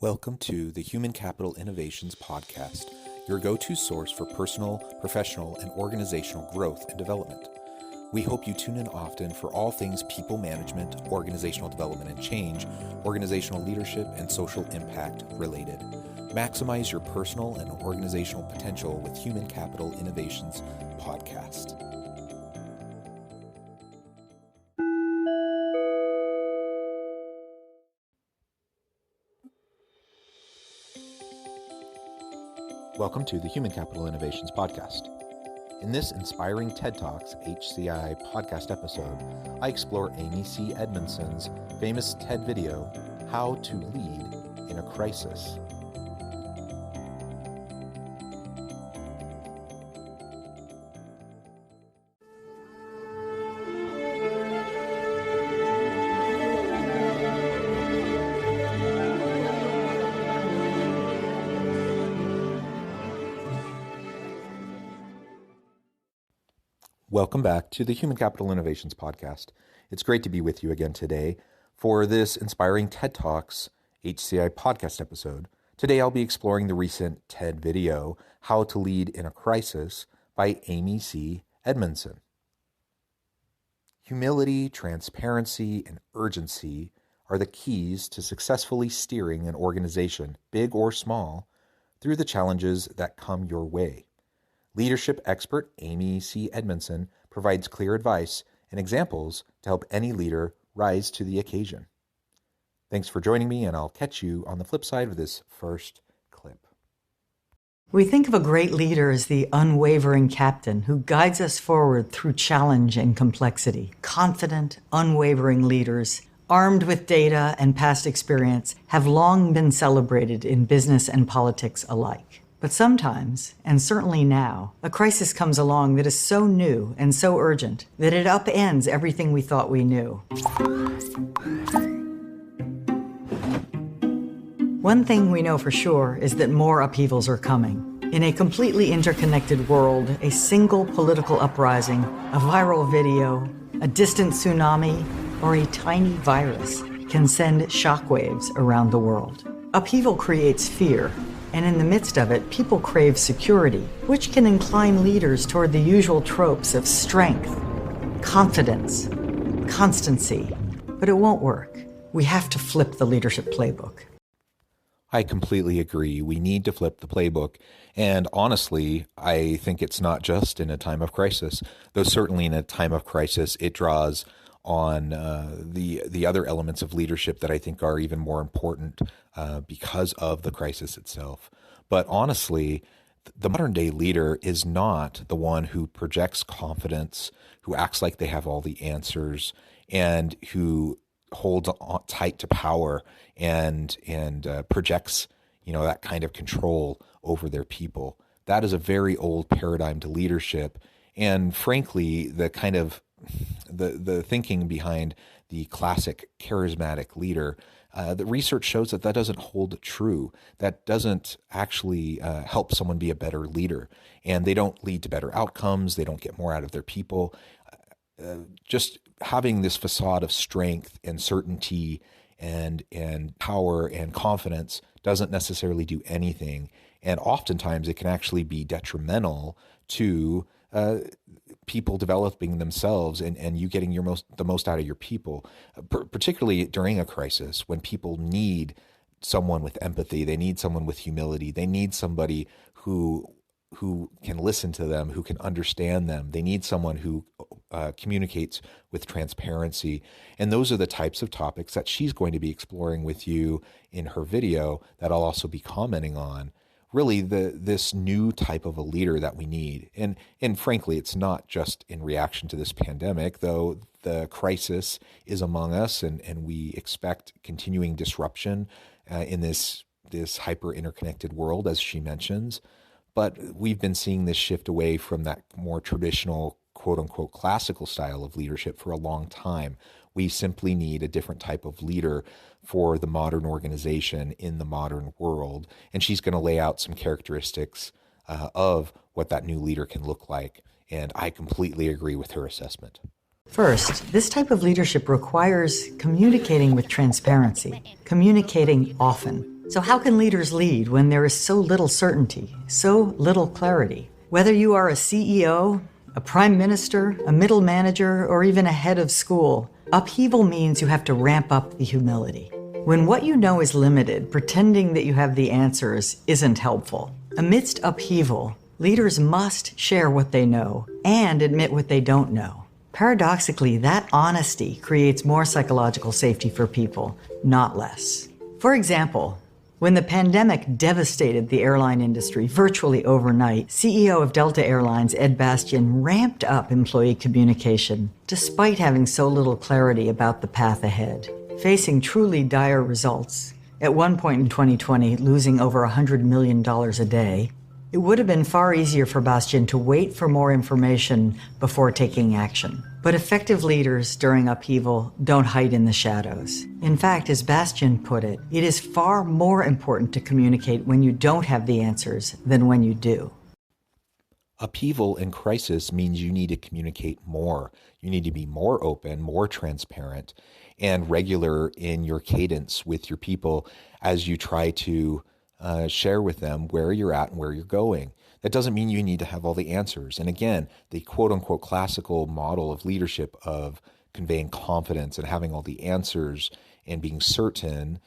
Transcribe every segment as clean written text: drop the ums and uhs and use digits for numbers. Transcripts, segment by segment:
Welcome to the Human Capital Innovations Podcast, your go-to source for personal, professional, and organizational growth and development. We hope you tune in often for all things people management, organizational development and change, organizational leadership, and social impact related. Maximize your personal and organizational potential with Human Capital Innovations Podcast. Welcome to the Human Capital Innovations Podcast. In this inspiring TED Talks HCI podcast episode, I explore Amy C. Edmondson's famous TED video, How to Lead in a Crisis. Welcome back to the Human Capital Innovations Podcast. It's great to be with you again today for this inspiring TED Talks HCI podcast episode. Today I'll be exploring the recent TED video, How to Lead in a Crisis by Amy C. Edmondson. Humility, transparency, and urgency are the keys to successfully steering an organization, big or small, through the challenges that come your way. Leadership expert Amy C. Edmondson provides clear advice and examples to help any leader rise to the occasion. Thanks for joining me, and I'll catch you on the flip side of this first clip. We think of a great leader as the unwavering captain who guides us forward through challenge and complexity. Confident, unwavering leaders, armed with data and past experience, have long been celebrated in business and politics alike. But sometimes, and certainly now, a crisis comes along that is so new and so urgent that it upends everything we thought we knew. One thing we know for sure is that more upheavals are coming. In a completely interconnected world, a single political uprising, a viral video, a distant tsunami, or a tiny virus can send shockwaves around the world. Upheaval creates fear. And in the midst of it, people crave security, which can incline leaders toward the usual tropes of strength, confidence, constancy. But it won't work. We have to flip the leadership playbook. I completely agree. We need to flip the playbook. And honestly, I think it's not just in a time of crisis, though certainly in a time of crisis, it draws on the other elements of leadership that I think are even more important because of the crisis itself. But honestly, the modern day leader is not the one who projects confidence, who acts like they have all the answers, and who holds tight to power and projects, that kind of control over their people. That is a very old paradigm to leadership, and frankly, the kind of the thinking behind the classic charismatic leader, the research shows that doesn't hold true. That doesn't actually help someone be a better leader, and they don't lead to better outcomes. They don't get more out of their people. Just having this facade of strength and certainty and power and confidence doesn't necessarily do anything, and oftentimes it can actually be detrimental to people developing themselves and you getting the most out of your people, particularly during a crisis when people need someone with empathy. They need someone with humility. They need somebody who can listen to them, who can understand them. They need someone who communicates with transparency. And those are the types of topics that she's going to be exploring with you in her video that I'll also be commenting on. Really this new type of a leader that we need. And frankly, it's not just in reaction to this pandemic, though the crisis is among us and we expect continuing disruption in this hyper interconnected world, as she mentions. But we've been seeing this shift away from that more traditional, quote unquote, classical style of leadership for a long time. We simply need a different type of leader for the modern organization in the modern world. And she's going to lay out some characteristics of what that new leader can look like. And I completely agree with her assessment. First, this type of leadership requires communicating with transparency, communicating often. So how can leaders lead when there is so little certainty, so little clarity? Whether you are a CEO, a prime minister, a middle manager, or even a head of school, upheaval means you have to ramp up the humility. When what you know is limited, pretending that you have the answers isn't helpful. Amidst upheaval, leaders must share what they know and admit what they don't know. Paradoxically, that honesty creates more psychological safety for people, not less. For example, when the pandemic devastated the airline industry virtually overnight, CEO of Delta Airlines Ed Bastian ramped up employee communication despite having so little clarity about the path ahead. Facing truly dire results, at one point in 2020 losing over $100 million a day, it would have been far easier for Bastian to wait for more information before taking action. But effective leaders during upheaval don't hide in the shadows. In fact, as Bastian put it, it is far more important to communicate when you don't have the answers than when you do. Upheaval and crisis means you need to communicate more. You need to be more open, more transparent, and regular in your cadence with your people as you try to share with them where you're at and where you're going. That doesn't mean you need to have all the answers. And again, the quote unquote classical model of leadership of conveying confidence and having all the answers and being certain,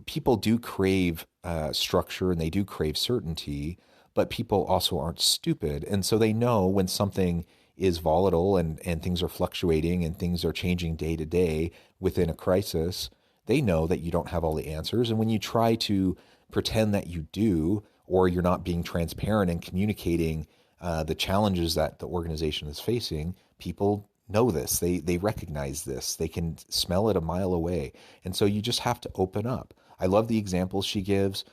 people do crave structure and they do crave certainty, but people also aren't stupid. And so they know when something is volatile and things are fluctuating and things are changing day to day within a crisis, they know that you don't have all the answers. And when you try to pretend that you do, or you're not being transparent and communicating the challenges that the organization is facing, people know this. They recognize this. They can smell it a mile away. And so you just have to open up. I love the examples she gives.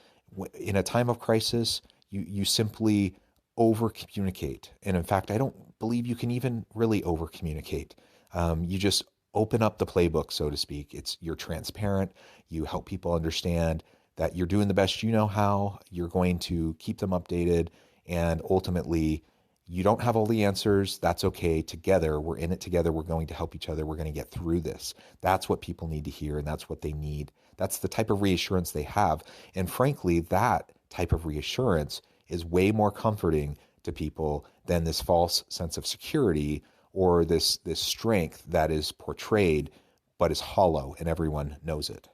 In a time of crisis, you simply over communicate. And in fact, I don't believe you can even really over communicate. You just open up the playbook, so to speak. You're transparent. You help people understand that you're doing the best you know how, you're going to keep them updated, and ultimately, you don't have all the answers. That's okay. Together, we're in it together. We're going to help each other. We're going to get through this. That's what people need to hear, and that's what they need. That's the type of reassurance they have. And frankly, that type of reassurance is way more comforting to people than this false sense of security or this strength that is portrayed but is hollow, and everyone knows it.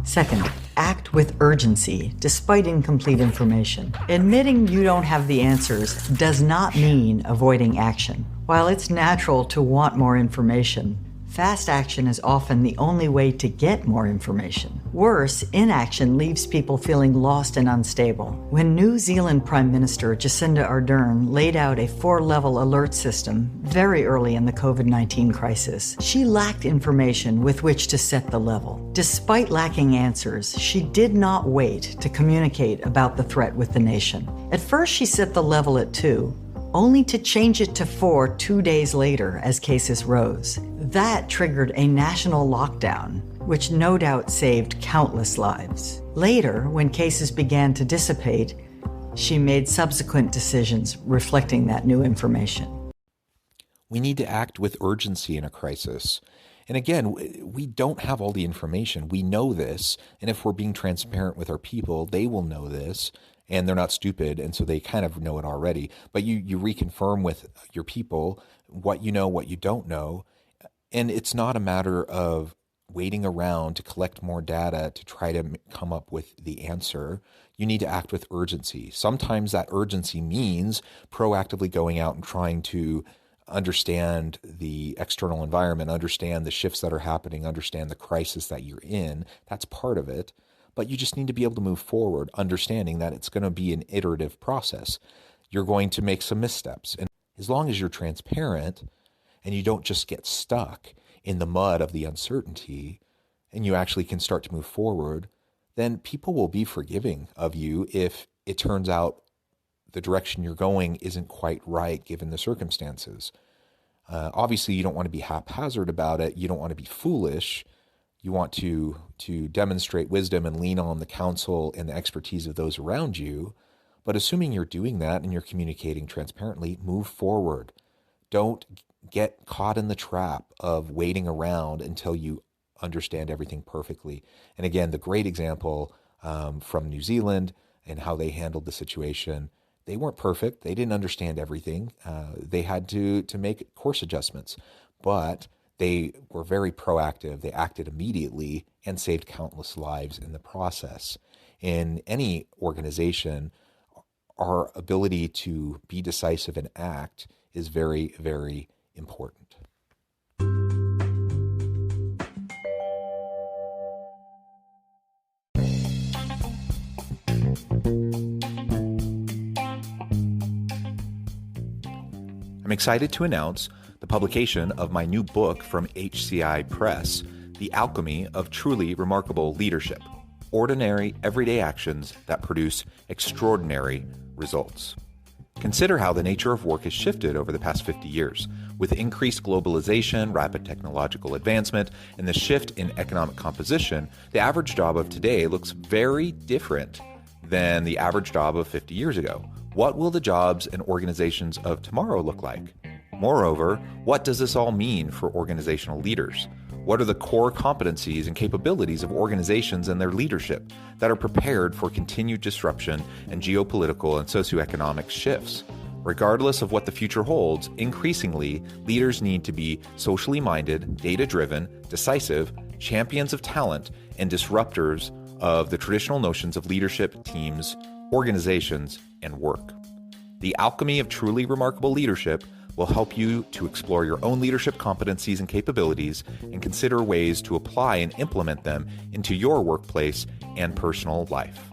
Second, act with urgency despite incomplete information. Admitting you don't have the answers does not mean avoiding action. While it's natural to want more information, fast action is often the only way to get more information. Worse, inaction leaves people feeling lost and unstable. When New Zealand Prime Minister Jacinda Ardern laid out a 4-level alert system very early in the COVID-19 crisis, she lacked information with which to set the level. Despite lacking answers, she did not wait to communicate about the threat with the nation. At first, she set the level at 2, only to change it to 4 2 days later as cases rose. That triggered a national lockdown, which no doubt saved countless lives. Later, when cases began to dissipate, she made subsequent decisions reflecting that new information. We need to act with urgency in a crisis. And again, we don't have all the information. We know this, and if we're being transparent with our people, they will know this. And they're not stupid, and so they kind of know it already. But you reconfirm with your people what you know, what you don't know. And it's not a matter of waiting around to collect more data to try to come up with the answer. You need to act with urgency. Sometimes that urgency means proactively going out and trying to understand the external environment, understand the shifts that are happening, understand the crisis that you're in. That's part of it. But you just need to be able to move forward, understanding that it's going to be an iterative process. You're going to make some missteps. And as long as you're transparent and you don't just get stuck in the mud of the uncertainty and you actually can start to move forward, then people will be forgiving of you if it turns out the direction you're going isn't quite right given the circumstances. Obviously, you don't want to be haphazard about it. You don't want to be foolish. You want to demonstrate wisdom and lean on the counsel and the expertise of those around you. But assuming you're doing that and you're communicating transparently, move forward. Don't get caught in the trap of waiting around until you understand everything perfectly. And again, the great example from New Zealand and how they handled the situation. They weren't perfect. They didn't understand everything. They had to make course adjustments, but they were very proactive. They acted immediately and saved countless lives in the process. In any organization, our ability to be decisive and act is very, very important. I'm excited to announce the publication of my new book from HCI Press, The Alchemy of Truly Remarkable Leadership: Ordinary, Everyday Actions that Produce Extraordinary Results. Consider how the nature of work has shifted over the past 50 years. With increased globalization, rapid technological advancement, and the shift in economic composition, the average job of today looks very different than the average job of 50 years ago. What will the jobs and organizations of tomorrow look like? Moreover, what does this all mean for organizational leaders? What are the core competencies and capabilities of organizations and their leadership that are prepared for continued disruption and geopolitical and socioeconomic shifts? Regardless of what the future holds, increasingly, leaders need to be socially minded, data-driven, decisive, champions of talent, and disruptors of the traditional notions of leadership, teams, organizations, and work. The Alchemy of Truly Remarkable Leadership will help you to explore your own leadership competencies and capabilities and consider ways to apply and implement them into your workplace and personal life.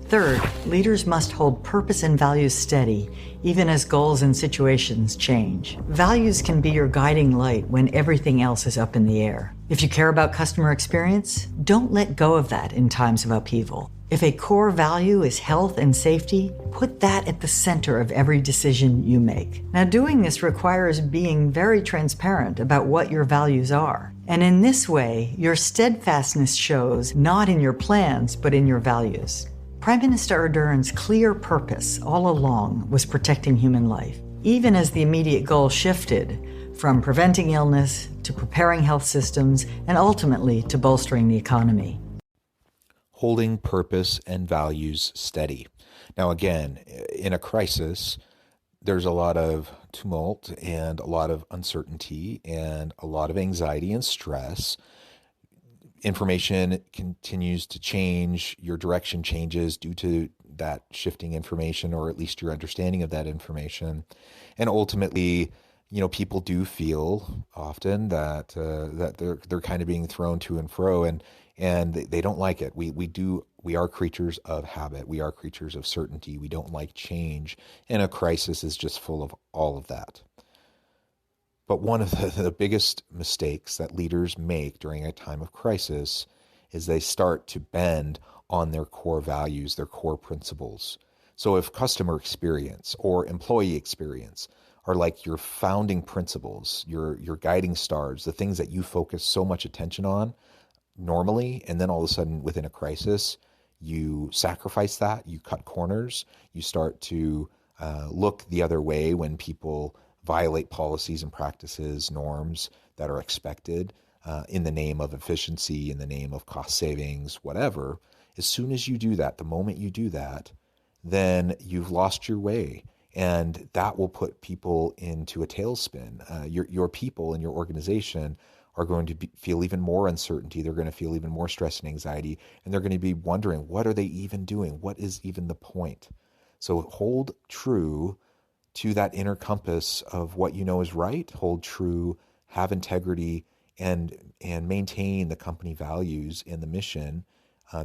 Third, leaders must hold purpose and values steady, even as goals and situations change. Values can be your guiding light when everything else is up in the air. If you care about customer experience, don't let go of that in times of upheaval. If a core value is health and safety, put that at the center of every decision you make. Now, doing this requires being very transparent about what your values are. And in this way, your steadfastness shows not in your plans, but in your values. Prime Minister Ardern's clear purpose all along was protecting human life, even as the immediate goal shifted from preventing illness to preparing health systems and ultimately to bolstering the economy. Holding purpose and values steady. Now, again, in a crisis, there's a lot of tumult and a lot of uncertainty and a lot of anxiety and stress. Information continues to change, your direction changes due to that shifting information, or at least your understanding of that information. And ultimately, people do feel often that they're kind of being thrown to and fro, and they don't like it. We are creatures of habit. We are creatures of certainty. We don't like change, and a crisis is just full of all of that. But one of the biggest mistakes that leaders make during a time of crisis is they start to bend on their core values, their core principles. So if customer experience or employee experience are like your founding principles, your guiding stars, the things that you focus so much attention on normally, and then all of a sudden within a crisis, you sacrifice that, you cut corners, you start to look the other way when people violate policies and practices, norms that are expected in the name of efficiency, in the name of cost savings, whatever. As soon as you do that, the moment you do that, then you've lost your way. And that will put people into a tailspin. Your people and your organization are going to feel even more uncertainty. They're going to feel even more stress and anxiety. And they're going to be wondering, what are they even doing? What is even the point? So hold true to that inner compass of what you know is right, hold true, have integrity, and maintain the company values and the mission.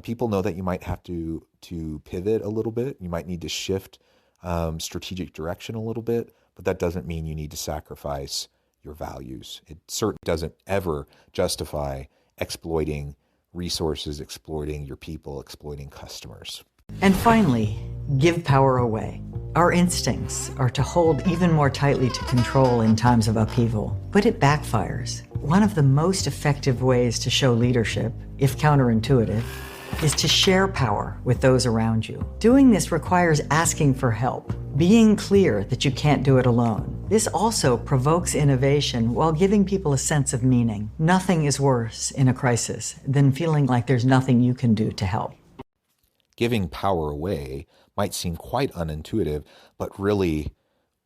People know that you might have to pivot a little bit. You might need to shift strategic direction a little bit, but that doesn't mean you need to sacrifice your values. It certainly doesn't ever justify exploiting resources, exploiting your people, exploiting customers. And finally, give power away. Our instincts are to hold even more tightly to control in times of upheaval, but it backfires. One of the most effective ways to show leadership, if counterintuitive, is to share power with those around you. Doing this requires asking for help, being clear that you can't do it alone. This also provokes innovation while giving people a sense of meaning. Nothing is worse in a crisis than feeling like there's nothing you can do to help. Giving power away might seem quite unintuitive, but really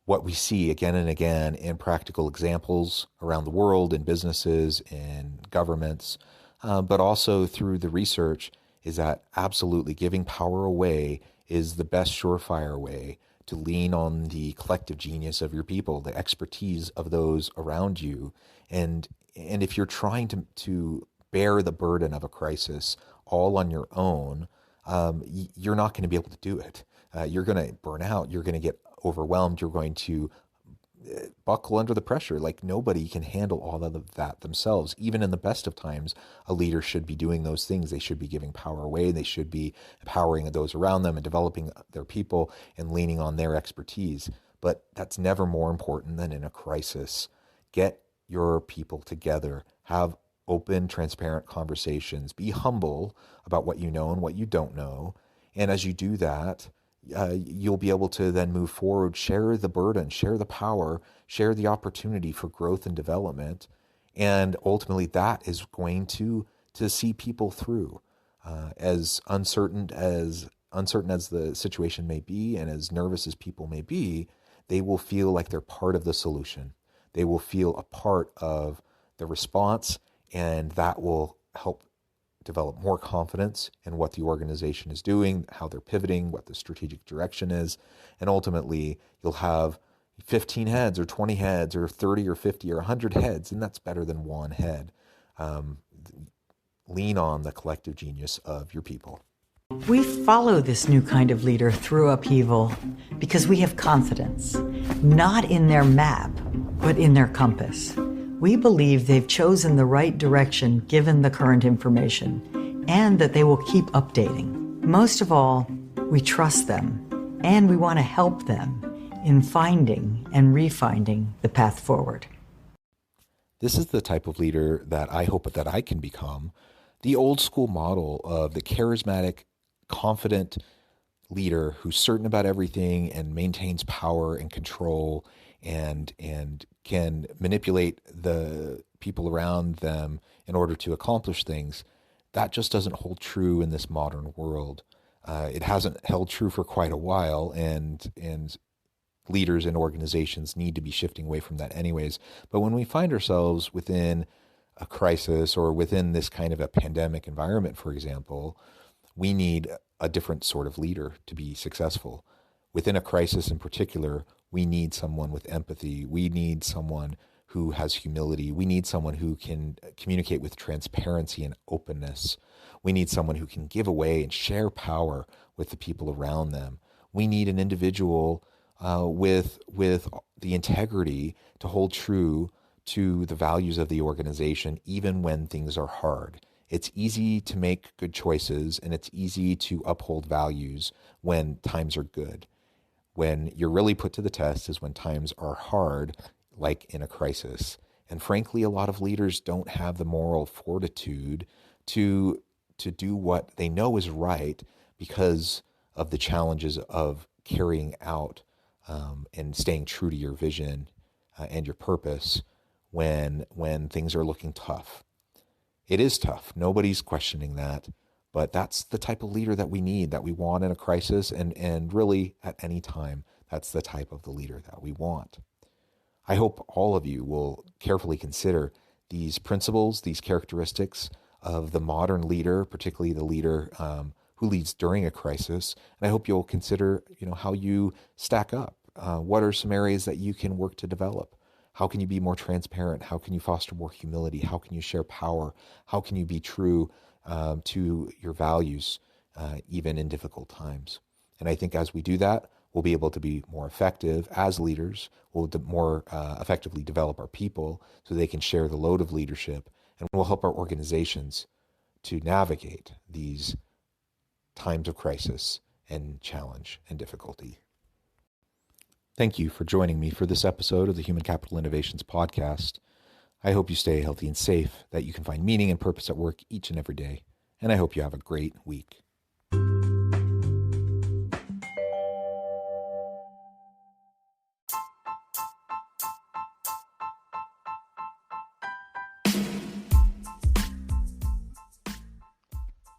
what we see again and again in practical examples around the world, in businesses, in governments, but also through the research, is that absolutely giving power away is the best surefire way to lean on the collective genius of your people, the expertise of those around you. And if you're trying to bear the burden of a crisis all on your own, you're not going to be able to do it. You're going to burn out. You're going to get overwhelmed. You're going to buckle under the pressure. Like, nobody can handle all of that themselves. Even in the best of times, a leader should be doing those things. They should be giving power away. They should be empowering those around them and developing their people and leaning on their expertise. But that's never more important than in a crisis. Get your people together. Have open, transparent conversations. Be humble about what you know and what you don't know. And as you do that, you'll be able to then move forward, share the burden, share the power, share the opportunity for growth and development. And ultimately that is going to see people through. As uncertain as the situation may be, and as nervous as people may be, they will feel like they're part of the solution. They will feel a part of the response, and that will help develop more confidence in what the organization is doing, how they're pivoting, what the strategic direction is. And ultimately, you'll have 15 heads or 20 heads or 30 or 50 or 100 heads, and that's better than one head. Lean on the collective genius of your people. We follow this new kind of leader through upheaval because we have confidence, not in their map, but in their compass. We believe they've chosen the right direction given the current information, and that they will keep updating. Most of all, we trust them, and we want to help them in finding and refinding the path forward. This is the type of leader that I hope that I can become. The old school model of the charismatic, confident leader who's certain about everything and maintains power and control and can manipulate the people around them in order to accomplish things, that just doesn't hold true in this modern world. It hasn't held true for quite a while, and leaders and organizations need to be shifting away from that anyways. But when we find ourselves within a crisis or within this kind of a pandemic environment, for example, we need a different sort of leader to be successful. Within a crisis in particular, we need someone with empathy. We need someone who has humility. We need someone who can communicate with transparency and openness. We need someone who can give away and share power with the people around them. We need an individual with the integrity to hold true to the values of the organization, even when things are hard. It's easy to make good choices, and it's easy to uphold values when times are good. When you're really put to the test is when times are hard, like in a crisis. And frankly, a lot of leaders don't have the moral fortitude to do what they know is right because of the challenges of carrying out and staying true to your vision and your purpose when things are looking tough. It is tough. Nobody's questioning that. But that's the type of leader that we need, that we want in a crisis, and really at any time, that's the type of the leader that we want. I hope all of you will carefully consider these principles, these characteristics of the modern leader, particularly the leader who leads during a crisis. And I hope you'll consider, how you stack up. What are some areas that you can work to develop? How can you be more transparent? How can you foster more humility? How can you share power? How can you be true to your values, even in difficult times? And I think as we do that, we'll be able to be more effective as leaders. We'll more effectively develop our people so they can share the load of leadership, and we'll help our organizations to navigate these times of crisis and challenge and difficulty. Thank you for joining me for this episode of the Human Capital Innovations podcast. I hope you stay healthy and safe, that you can find meaning and purpose at work each and every day. and I hope you have a great week.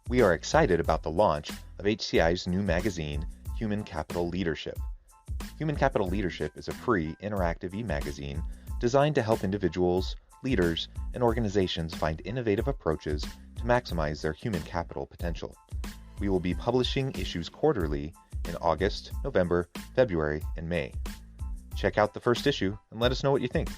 We are excited about the launch of HCI's new magazine, Human Capital Leadership. Human Capital Leadership is a free, interactive e-magazine designed to help individuals, leaders, and organizations find innovative approaches to maximize their human capital potential. We will be publishing issues quarterly in August, November, February, and May. Check out the first issue and let us know what you think.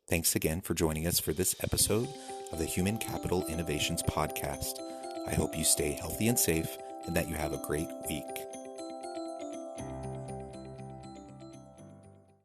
Thanks again for joining us for this episode of the Human Capital Innovations Podcast. I hope you stay healthy and safe and that you have a great week.